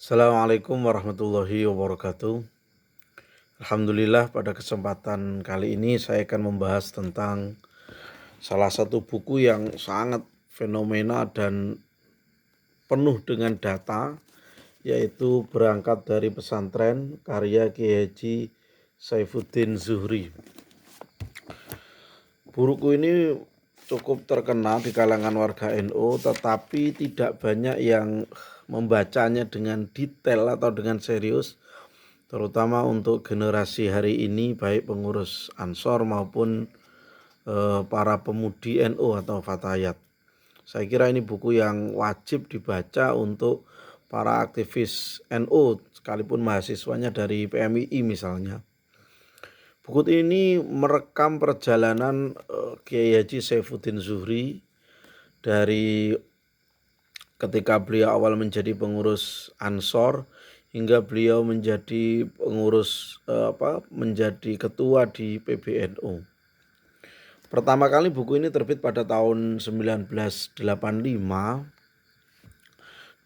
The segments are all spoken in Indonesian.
Assalamualaikum warahmatullahi wabarakatuh. Alhamdulillah pada kesempatan kali ini saya akan membahas tentang salah satu buku yang sangat fenomena dan penuh dengan data, yaitu Berangkat dari Pesantren karya Kiai Haji Saifuddin Zuhri. Buku ini cukup terkenal di kalangan warga NU, tetapi tidak banyak yang membacanya dengan detail atau dengan serius, terutama untuk generasi hari ini, baik pengurus Ansor maupun para pemudi NU atau Fatayat. Saya kira ini buku yang wajib dibaca untuk para aktivis NU sekalipun mahasiswanya dari PMII misalnya. Buku ini merekam perjalanan Kiai Haji Saifuddin Zuhri dari ketika beliau awal menjadi pengurus Ansor hingga beliau menjadi pengurus menjadi ketua di PBNU. Pertama kali buku ini terbit pada tahun 1985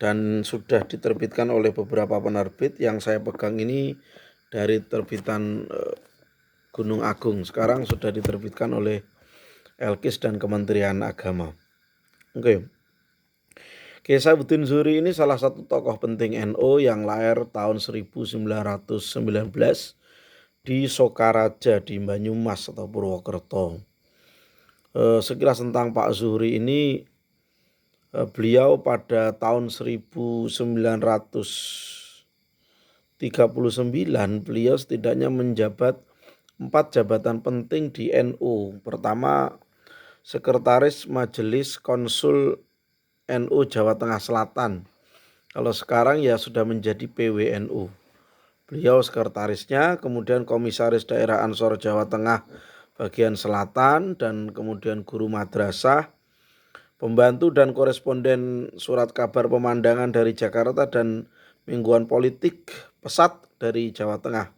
dan sudah diterbitkan oleh beberapa penerbit. Yang saya pegang ini dari terbitan Gunung Agung, sekarang sudah diterbitkan oleh Elkis dan Kementerian Agama. Oke. Kiai Saifuddin Zuhri ini salah satu tokoh penting NU yang lahir tahun 1919 di Sokaraja di Banyumas atau Purwokerto. Sekilas tentang Pak Zuhri ini, beliau pada tahun 1939 beliau setidaknya menjabat 4 jabatan penting di NU. Pertama, Sekretaris Majelis Konsul NU Jawa Tengah Selatan. Kalau sekarang ya sudah menjadi PWNU. Beliau sekretarisnya, kemudian Komisaris Daerah Ansor Jawa Tengah bagian selatan, dan kemudian guru madrasah, pembantu dan koresponden surat kabar pemandangan dari Jakarta dan mingguan politik Pesat dari Jawa Tengah.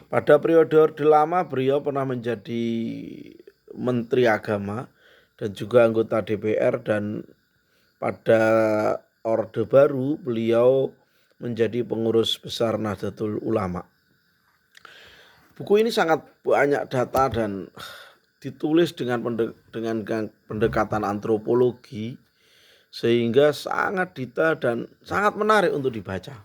Pada periode Orde Lama beliau pernah menjadi Menteri Agama dan juga anggota DPR, dan pada Orde Baru beliau menjadi pengurus besar Nahdlatul Ulama. Buku ini sangat banyak data dan ditulis dengan pendekatan antropologi sehingga sangat detail dan sangat menarik untuk dibaca.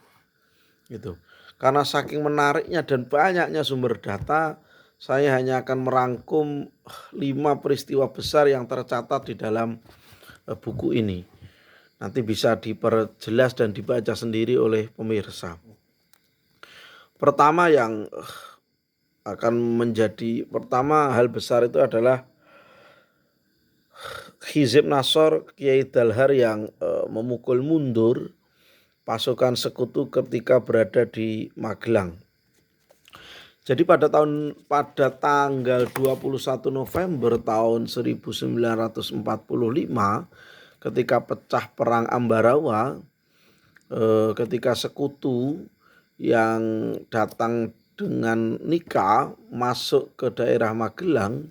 Gitu. Karena saking menariknya dan banyaknya sumber data, saya hanya akan merangkum 5 peristiwa besar yang tercatat di dalam buku ini. Nanti bisa diperjelas dan dibaca sendiri oleh pemirsa. Pertama yang hal besar itu adalah Hizib Nasor Kiai Dalhar yang memukul mundur pasukan sekutu ketika berada di Magelang. Jadi pada tanggal 21 November tahun 1945 ketika pecah perang Ambarawa, ketika sekutu yang datang dengan nikah masuk ke daerah Magelang,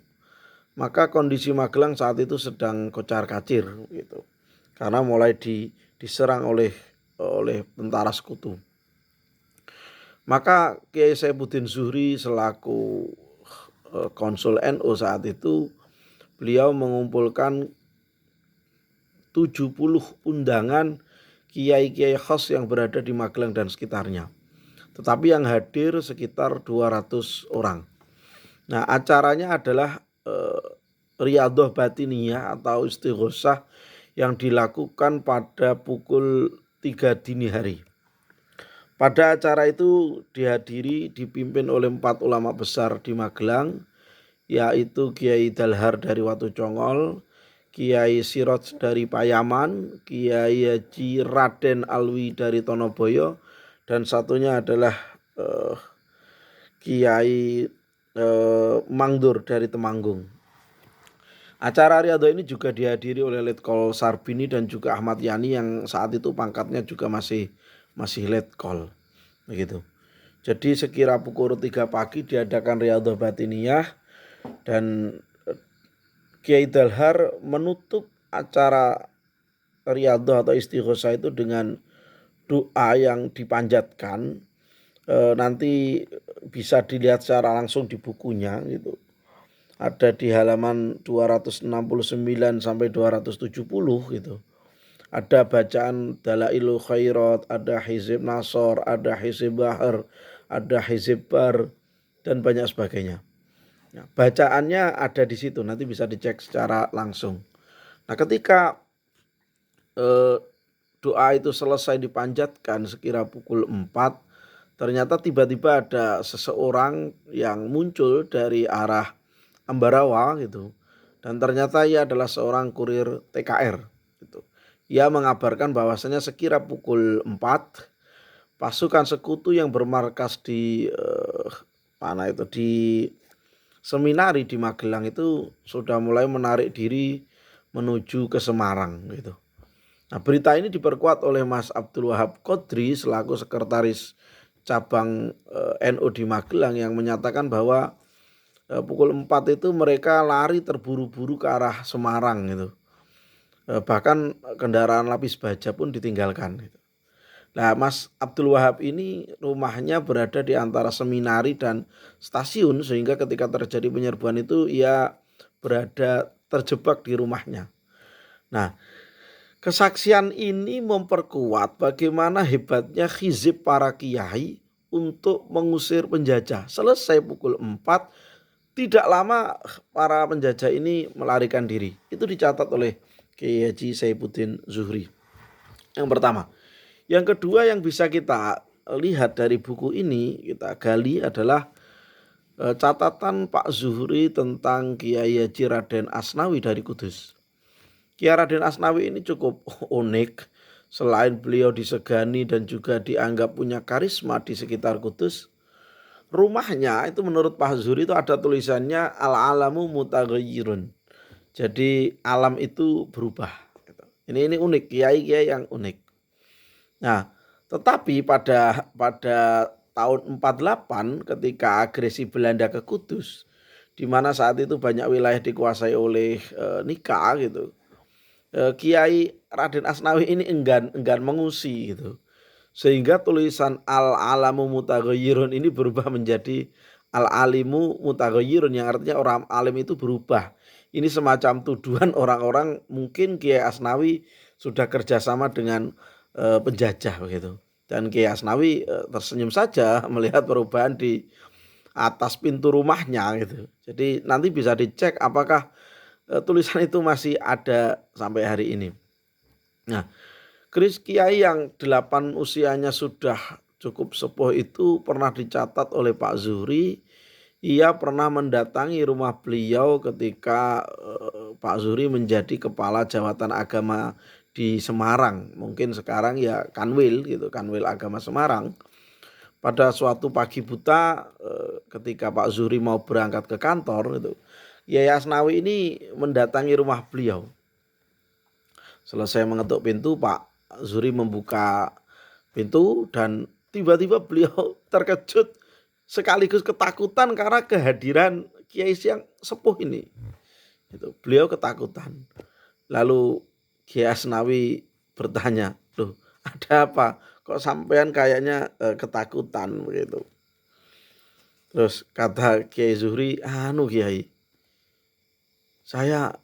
maka kondisi Magelang saat itu sedang kocar-kacir gitu. Karena mulai diserang oleh tentara sekutu. Maka Kiai Saifuddin Zuhri selaku konsul NU saat itu, beliau mengumpulkan 70 undangan kiai-kiai khas yang berada di Magelang dan sekitarnya. Tetapi yang hadir sekitar 200 orang. Nah, acaranya adalah Riyadhah Batiniyah atau Istighosah yang dilakukan pada pukul 3 dini hari. Pada acara itu dipimpin oleh 4 ulama besar di Magelang, yaitu Kiai Dalhar dari Watu Congol, Kiai Siroj dari Payaman, Kiai Haji Raden Alwi dari Tonoboyo, dan satunya adalah Kiai Mangdur dari Temanggung. Acara Riyadhah ini juga dihadiri oleh Letkol Sarbini dan juga Ahmad Yani yang saat itu pangkatnya juga masih Letkol. Begitu. Jadi sekira pukul 3 pagi diadakan Riyadhah Batiniyah, dan Kiai Dalhar menutup acara Riyadhah atau Istighosah itu dengan doa yang dipanjatkan, nanti bisa dilihat secara langsung di bukunya gitu. Ada di halaman 269 sampai 270 gitu. Ada bacaan Dalailul Khairat, ada Hizib Nasor, ada Hizib Bahar, ada Hizib Bar, dan banyak sebagainya. Nah, bacaannya ada di situ, nanti bisa dicek secara langsung. Nah, ketika doa itu selesai dipanjatkan sekira pukul 4, ternyata tiba-tiba ada seseorang yang muncul dari arah Ambarawa gitu. Dan ternyata ia adalah seorang kurir TKR gitu. Ia mengabarkan bahwasanya sekira pukul 4 pasukan sekutu yang bermarkas di mana itu di Seminari di Magelang itu sudah mulai menarik diri menuju ke Semarang gitu. Nah, berita ini diperkuat oleh Mas Abdul Wahab Qodri selaku sekretaris cabang NU di Magelang yang menyatakan bahwa pukul 4 itu mereka lari terburu-buru ke arah Semarang gitu. Bahkan kendaraan lapis baja pun ditinggalkan gitu. Nah, Mas Abdul Wahab ini rumahnya berada di antara Seminari dan stasiun sehingga ketika terjadi penyerbuan itu ia berada terjebak di rumahnya. Nah, kesaksian ini memperkuat bagaimana hebatnya hizib para kiai untuk mengusir penjajah. Selesai pukul 4, tidak lama para penjajah ini melarikan diri. Itu dicatat oleh Kiai Haji Saifuddin Zuhri. Yang pertama. Yang kedua yang bisa kita lihat dari buku ini, kita gali adalah catatan Pak Zuhri tentang Kiai Haji Raden Asnawi dari Kudus. Kiai Raden Asnawi ini cukup unik. Selain beliau disegani dan juga dianggap punya karisma di sekitar Kudus, rumahnya itu menurut Pak Zuhri itu ada tulisannya al-alamu mutaghayyirun. Jadi alam itu berubah. Ini unik, kiai-kiai yang unik. Nah, tetapi pada tahun 48 ketika agresi Belanda ke Kudus, di mana saat itu banyak wilayah dikuasai oleh Nika gitu. Kiai Raden Asnawi ini enggan mengungsi gitu. Sehingga tulisan al-alamu mutaghayyirun ini berubah menjadi al-alimu mutaghayyirun yang artinya orang alim itu berubah. Ini semacam tuduhan orang-orang mungkin Kiai Asnawi sudah kerjasama dengan penjajah begitu. Dan Kiai Asnawi tersenyum saja melihat perubahan di atas pintu rumahnya gitu. Jadi nanti bisa dicek apakah tulisan itu masih ada sampai hari ini. Nah, keris kiai yang 8 usianya sudah cukup sepuh itu pernah dicatat oleh Pak Zuhri. Ia pernah mendatangi rumah beliau ketika Pak Zuhri menjadi kepala jabatan agama di Semarang. Mungkin sekarang ya Kanwil gitu, Kanwil Agama Semarang. Pada suatu pagi buta ketika Pak Zuhri mau berangkat ke kantor itu, Kiai Asnawi ini mendatangi rumah beliau. Selesai mengetuk pintu, Pak Zuhri membuka pintu dan tiba-tiba beliau terkejut sekaligus ketakutan karena kehadiran Kiai yang sepuh ini. Itu beliau ketakutan. Lalu Kiai Asnawi bertanya, "Loh, ada apa? Kok sampean kayaknya ketakutan begitu?" Terus kata Kiai Zuhri, "Anu Kiai, saya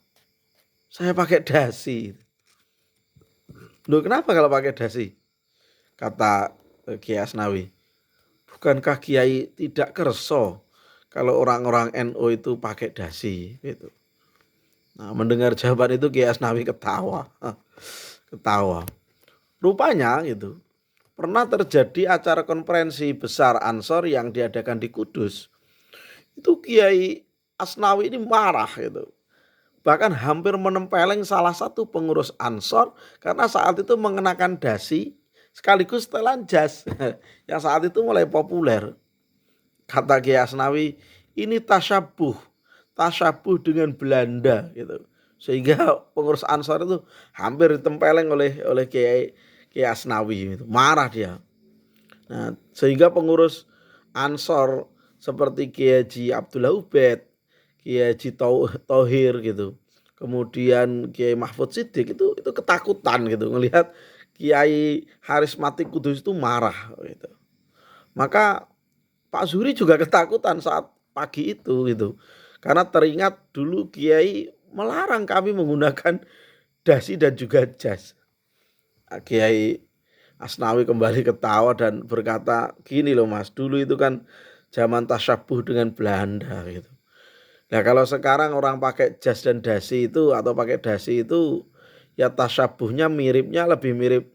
pakai dasi." "Loh, kenapa kalau pakai dasi?" Kata Kiai Asnawi. "Bukankah Kiai tidak kerso kalau orang-orang NU itu pakai dasi gitu." Nah, mendengar jawaban itu Kiai Asnawi ketawa. Ketawa. Rupanya gitu. Pernah terjadi acara konferensi besar Ansor yang diadakan di Kudus. Itu Kiai Asnawi ini marah gitu. Bahkan hampir menempeleng salah satu pengurus Ansor karena saat itu mengenakan dasi sekaligus setelan jas yang saat itu mulai populer. Kata Kiai Asnawi, ini tasyabuh dengan Belanda gitu. Sehingga pengurus Ansor itu hampir ditempeleng oleh Kiai Asnawi gitu. Marah dia. Nah, sehingga pengurus Ansor seperti Kiai Haji Abdullah Ubed, Kiai Haji Thohir gitu. Kemudian Kiai Mahfud Siddiq itu ketakutan gitu ngelihat Kiai Harismatik Kudus itu marah gitu. Maka Pak Zuhri juga ketakutan saat pagi itu gitu. Karena teringat dulu Kiai melarang kami menggunakan dasi dan juga jas. Kiai Asnawi kembali ketawa dan berkata, gini loh Mas, dulu itu kan zaman tasyabuh dengan Belanda gitu. Nah kalau sekarang orang pakai jas dan dasi itu atau pakai dasi itu ya tasyabuhnya miripnya lebih mirip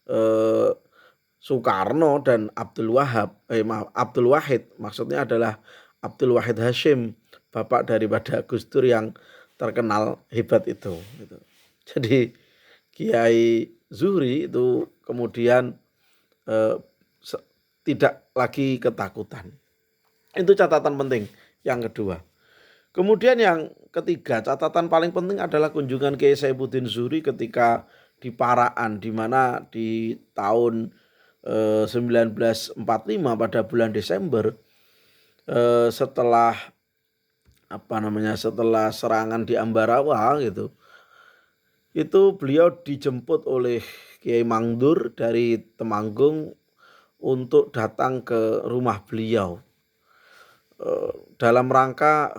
eh, Soekarno dan Abdul Wahid, maksudnya adalah Abdul Wahid Hashim, bapak daripada Gus Dur yang terkenal hebat itu gitu. Jadi Kiai Zuhri itu kemudian eh, tidak lagi ketakutan. Itu catatan penting yang kedua. Kemudian yang ketiga, catatan paling penting adalah kunjungan Kiai Saifuddin Zuhri ketika di Paraan, di mana di tahun 1945 pada bulan Desember, setelah setelah serangan di Ambarawa gitu, itu beliau dijemput oleh Kiai Mangdur dari Temanggung untuk datang ke rumah beliau dalam rangka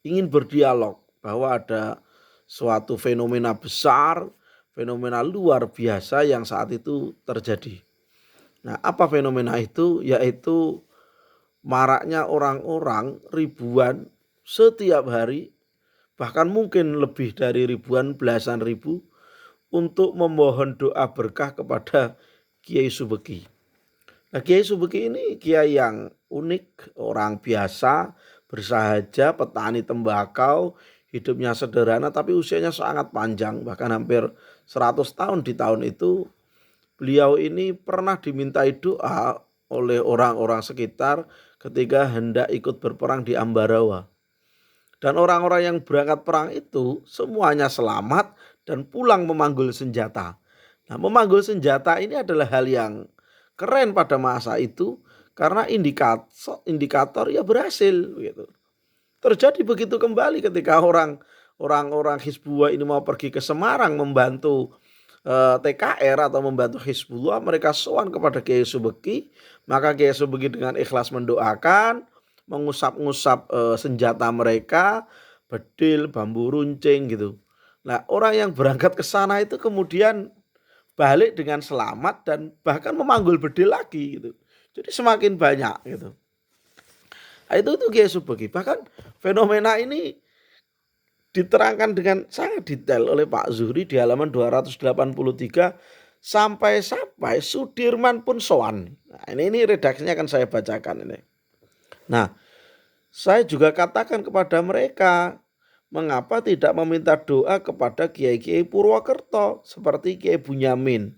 ingin berdialog bahwa ada suatu fenomena besar, fenomena luar biasa yang saat itu terjadi. Nah, apa fenomena itu? Yaitu maraknya orang-orang ribuan setiap hari, bahkan mungkin lebih dari ribuan, belasan ribu, untuk memohon doa berkah kepada Kiai Subeki. Nah, Kiai Subeki ini kiai yang unik, orang biasa, bersahaja, petani tembakau, hidupnya sederhana tapi usianya sangat panjang, bahkan hampir 100 tahun di tahun itu. Beliau ini pernah dimintai doa oleh orang-orang sekitar ketika hendak ikut berperang di Ambarawa. Dan orang-orang yang berangkat perang itu semuanya selamat dan pulang memanggul senjata. Nah, memanggul senjata ini adalah hal yang keren pada masa itu karena indikator ya berhasil gitu. Terjadi begitu kembali ketika orang-orang Hizbullah ini mau pergi ke Semarang membantu TKR atau membantu Hizbullah, mereka sowan kepada Kiai Subeki, maka Kiai Subeki dengan ikhlas mendoakan, mengusap-ngusap senjata mereka, bedil, bambu runcing gitu. Nah, orang yang berangkat ke sana itu kemudian balik dengan selamat dan bahkan memanggul bedil lagi gitu. Jadi semakin banyak gitu. Nah, itu Kiai Subeki. Bahkan fenomena ini diterangkan dengan sangat detail oleh Pak Zuhri di halaman 283 sampai Sudirman pun sowan. Nah, ini redaksinya akan saya bacakan ini. Nah, saya juga katakan kepada mereka, mengapa tidak meminta doa kepada kiai-kiai Purwokerto seperti Kiai Bunyamin,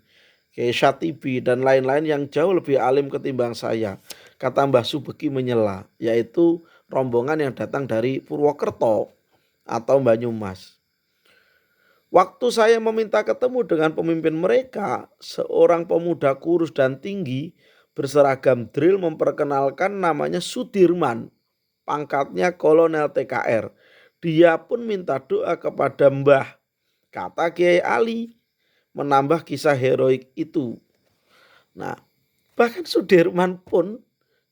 Kiai Syatibi dan lain-lain yang jauh lebih alim ketimbang saya. Kata Mbah Subeki menyela, yaitu rombongan yang datang dari Purwokerto atau Banyumas. Waktu saya meminta ketemu dengan pemimpin mereka, seorang pemuda kurus dan tinggi berseragam drill memperkenalkan namanya Sudirman, pangkatnya kolonel TKR. Dia pun minta doa kepada Mbah, kata Kiai Ali, menambah kisah heroik itu. Nah, bahkan Sudirman pun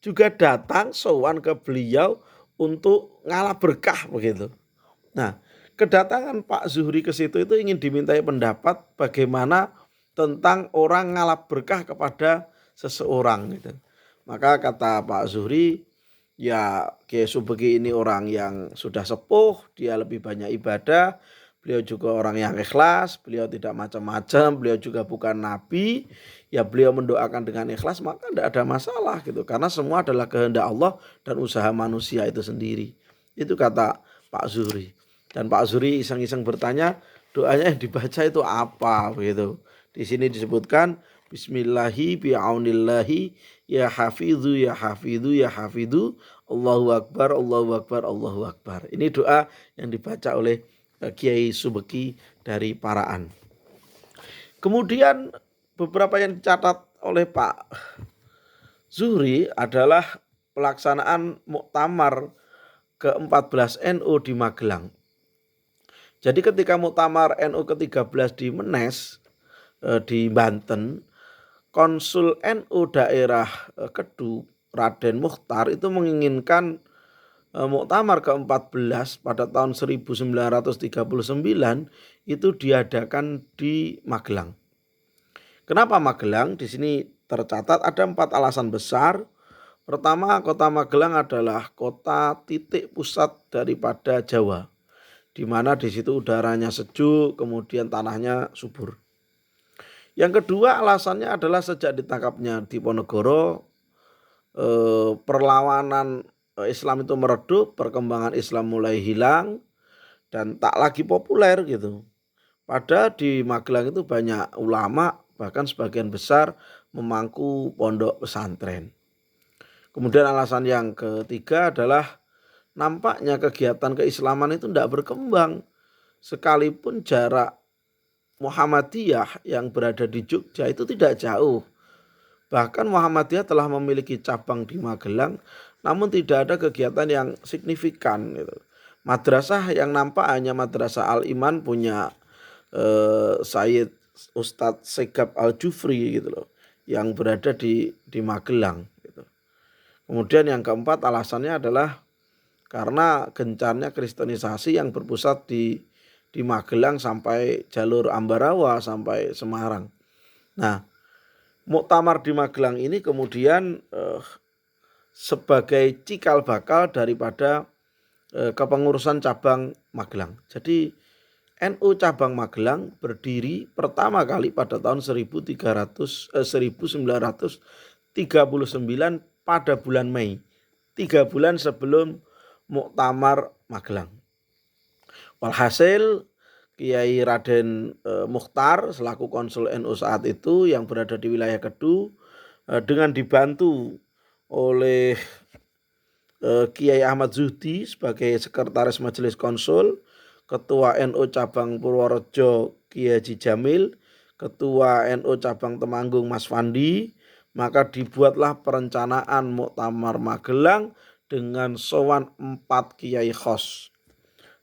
juga datang sowan ke beliau untuk ngalah berkah begitu. Nah, kedatangan Pak Zuhri ke situ itu ingin dimintai pendapat bagaimana tentang orang ngalap berkah kepada seseorang gitu. Maka kata Pak Zuhri, ya Kiai Subeki ini orang yang sudah sepuh, dia lebih banyak ibadah, beliau juga orang yang ikhlas, beliau tidak macam-macam, beliau juga bukan nabi, ya beliau mendoakan dengan ikhlas maka tidak ada masalah gitu. Karena semua adalah kehendak Allah dan usaha manusia itu sendiri. Itu kata Pak Zuhri. Dan Pak Zuhri iseng-iseng bertanya, doanya yang dibaca itu apa begitu. Di sini disebutkan Bismillahi bi'aunillahi ya hafidhu ya hafidhu ya hafidhu Allahu Akbar Allahu Akbar Allahu Akbar. Ini doa yang dibaca oleh Kiai Subeki dari Paraan. Kemudian beberapa yang dicatat oleh Pak Zuhri adalah pelaksanaan muktamar ke-14 NU di Magelang. Jadi ketika muktamar NU ke-13 di Menes, di Banten, Konsul NU daerah Kedu Raden Muchtar itu menginginkan Muktamar ke-14 pada tahun 1939 itu diadakan di Magelang. Kenapa Magelang? Di sini tercatat ada 4 alasan besar. Pertama, kota Magelang adalah kota titik pusat daripada Jawa, di mana di situ udaranya sejuk, kemudian tanahnya subur. Yang kedua, alasannya adalah sejak ditangkapnya Diponegoro, perlawanan Islam itu meredup, perkembangan Islam mulai hilang dan tak lagi populer gitu. Padahal di Magelang itu banyak ulama, bahkan sebagian besar memangku pondok pesantren. Kemudian alasan yang ketiga adalah nampaknya kegiatan keislaman itu tidak berkembang. Sekalipun jarak Muhammadiyah yang berada di Jogja itu tidak jauh. Bahkan Muhammadiyah telah memiliki cabang di Magelang, namun tidak ada kegiatan yang signifikan. Madrasah yang nampak hanya Madrasah Al-Iman punya Sayyid Ustadz Segap Al-Jufri gitu loh, yang berada di Magelang. Gitu. Kemudian yang keempat alasannya adalah karena gencarnya kristenisasi yang berpusat di Magelang sampai jalur Ambarawa sampai Semarang. Nah, Muktamar di Magelang ini kemudian sebagai cikal bakal daripada kepengurusan cabang Magelang. Jadi NU cabang Magelang berdiri pertama kali pada tahun 1939 pada bulan Mei, 3 bulan sebelum Muktamar Magelang. Walhasil Kiai Raden Muchtar selaku konsul NU saat itu yang berada di wilayah Kedu dengan dibantu oleh Kiai Ahmad Zuhdi sebagai sekretaris majelis konsul, Ketua NU cabang Purworejo Kiai Haji Jamil, Ketua NU cabang Temanggung Mas Fandi, maka dibuatlah perencanaan Muktamar Magelang dengan sowan 4 kiai khos.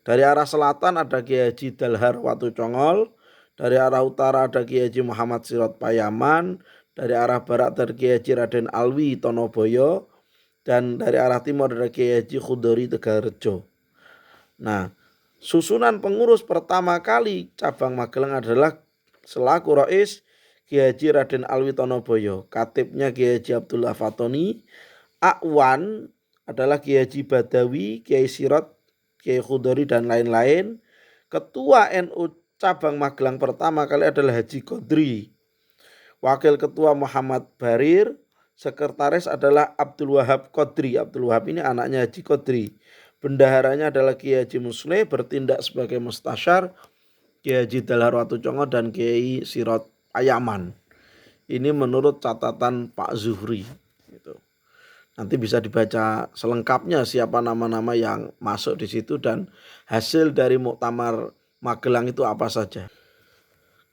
Dari arah selatan ada Kiai Haji Dalhar Watu Congol, dari arah utara ada Kiai Haji Muhammad Sirot Payaman, dari arah barat ada Kiai Haji Raden Alwi Tonoboyo, dan dari arah timur ada Kiai Haji Khudori Tegalrejo. Nah, susunan pengurus pertama kali cabang Magelang adalah selaku Rais Kiai Haji Raden Alwi Tonoboyo, katibnya Kiai Haji Abdullah Fatoni, Akwan adalah Kiai Haji Badawi, Kiai Sirot, Kiai Khudori dan lain-lain. Ketua NU cabang Magelang pertama kali adalah Haji Qodri. Wakil Ketua Muhammad Barir, sekretaris adalah Abdul Wahab Qodri. Abdul Wahab ini anaknya Haji Qodri. Bendaharanya adalah Kiai Haji Musle, bertindak sebagai mustasyar Kiai Haji Dalhar Watu Congo dan Kiai Sirot Ayaman. Ini menurut catatan Pak Zuhri. Gitu. Nanti bisa dibaca selengkapnya siapa nama-nama yang masuk di situ dan hasil dari Muktamar Magelang itu apa saja.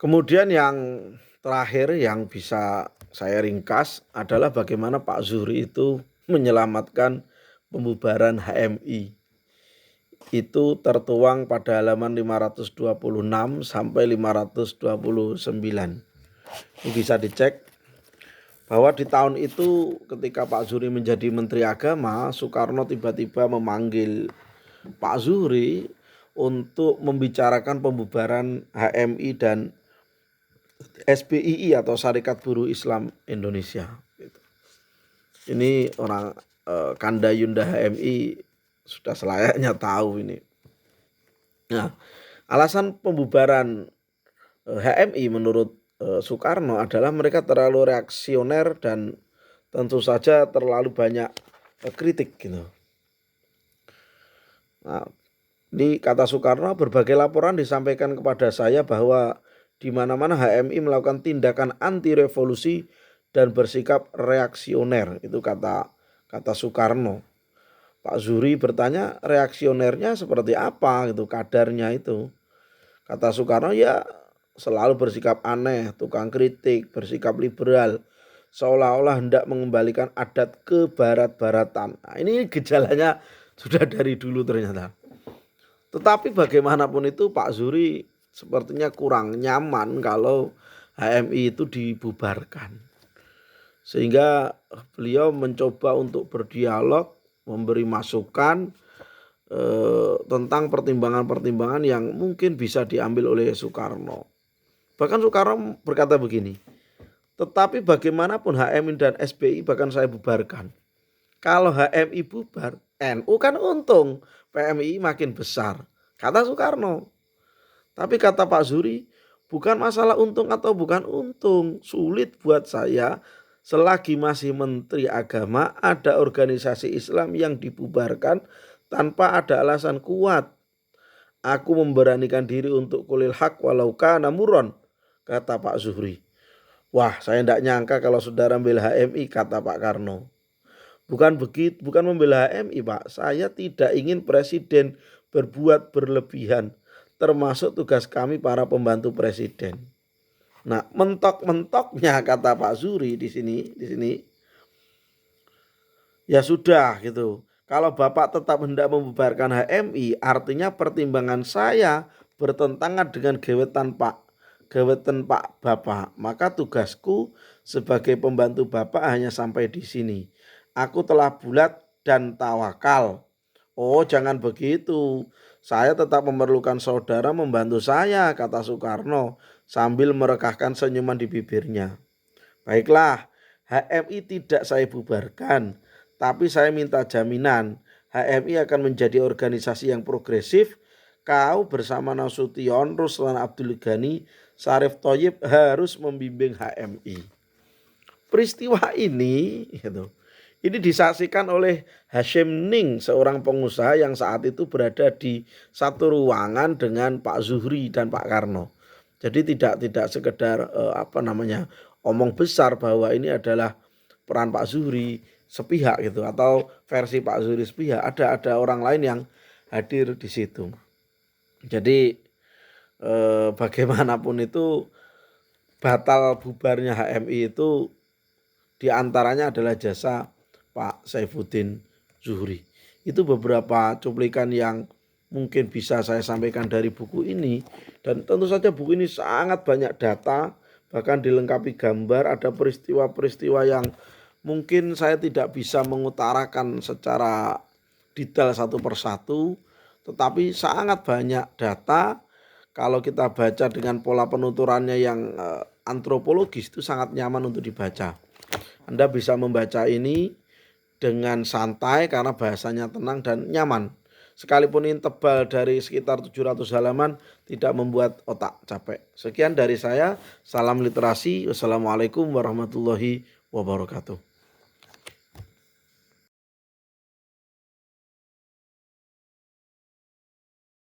Kemudian yang terakhir yang bisa saya ringkas adalah bagaimana Pak Zuhri itu menyelamatkan pembubaran HMI. Itu tertuang pada halaman 526 sampai 529. Ini bisa dicek bahwa di tahun itu ketika Pak Zuhri menjadi Menteri Agama, Soekarno tiba-tiba memanggil Pak Zuhri untuk membicarakan pembubaran HMI dan SBII atau Syarikat Buruh Islam Indonesia. Ini orang Kanda Yunda HMI sudah selayaknya tahu ini. Nah, alasan pembubaran HMI menurut Soekarno adalah mereka terlalu reaksioner dan tentu saja terlalu banyak kritik gitu. Nah, di kata Soekarno, berbagai laporan disampaikan kepada saya bahwa di mana-mana HMI melakukan tindakan anti revolusi dan bersikap reaksioner. Itu kata Soekarno. Pak Zuhri bertanya reaksionernya seperti apa gitu, kadarnya itu. Kata Soekarno ya selalu bersikap aneh, tukang kritik, bersikap liberal, seolah-olah hendak mengembalikan adat ke barat-baratan. Nah, ini gejalanya sudah dari dulu ternyata. Tetapi bagaimanapun itu Pak Zuhri sepertinya kurang nyaman kalau HMI itu dibubarkan. Sehingga beliau mencoba untuk berdialog, memberi masukan tentang pertimbangan-pertimbangan yang mungkin bisa diambil oleh Soekarno. Bahkan Soekarno berkata begini, tetapi bagaimanapun HMI dan SBI bahkan saya bubarkan. Kalau HMI bubar, NU kan untung, PMI makin besar, kata Soekarno. Tapi kata Pak Zuhri, bukan masalah untung atau bukan untung, sulit buat saya selagi masih Menteri Agama ada organisasi Islam yang dibubarkan tanpa ada alasan kuat. Aku memberanikan diri untuk kulil hak walau kana muron, kata Pak Zuhri. Wah, saya tidak nyangka kalau saudara membela HMI, kata Pak Karno. Bukan begitu, bukan membela HMI, Pak. Saya tidak ingin presiden berbuat berlebihan, termasuk tugas kami para pembantu presiden. Nah, mentok-mentoknya kata Pak Zuhri di sini, ya sudah gitu. Kalau Bapak tetap hendak membubarkan HMI, artinya pertimbangan saya bertentangan dengan gewetan Pak Bapak. Maka tugasku sebagai pembantu Bapak hanya sampai di sini. Aku telah bulat dan tawakal. Oh, jangan begitu. Saya tetap memerlukan saudara membantu saya, kata Soekarno sambil merekahkan senyuman di bibirnya. Baiklah, HMI tidak saya bubarkan, tapi saya minta jaminan HMI akan menjadi organisasi yang progresif. Kau bersama Nasution, Ruslan Abdul Ghani, Syarif Thoyib harus membimbing HMI. Peristiwa ini disaksikan oleh Hashim Ning, seorang pengusaha yang saat itu berada di satu ruangan dengan Pak Zuhri dan Pak Karno. Jadi tidak sekedar omong besar bahwa ini adalah peran Pak Zuhri sepihak gitu atau versi Pak Zuhri sepihak. Ada orang lain yang hadir di situ. Jadi bagaimanapun itu batal bubarnya HMI itu diantaranya adalah jasa Pak Saifuddin Zuhri. Itu beberapa cuplikan yang mungkin bisa saya sampaikan dari buku ini. Dan tentu saja buku ini sangat banyak data, bahkan dilengkapi gambar, ada peristiwa-peristiwa yang mungkin saya tidak bisa mengutarakan secara detail satu persatu, tetapi sangat banyak data. Kalau kita baca dengan pola penuturannya yang antropologis itu sangat nyaman untuk dibaca. Anda bisa membaca ini dengan santai karena bahasanya tenang dan nyaman. Sekalipun ini tebal dari sekitar 700 halaman tidak membuat otak capek. Sekian dari saya, salam literasi. Wassalamualaikum warahmatullahi wabarakatuh.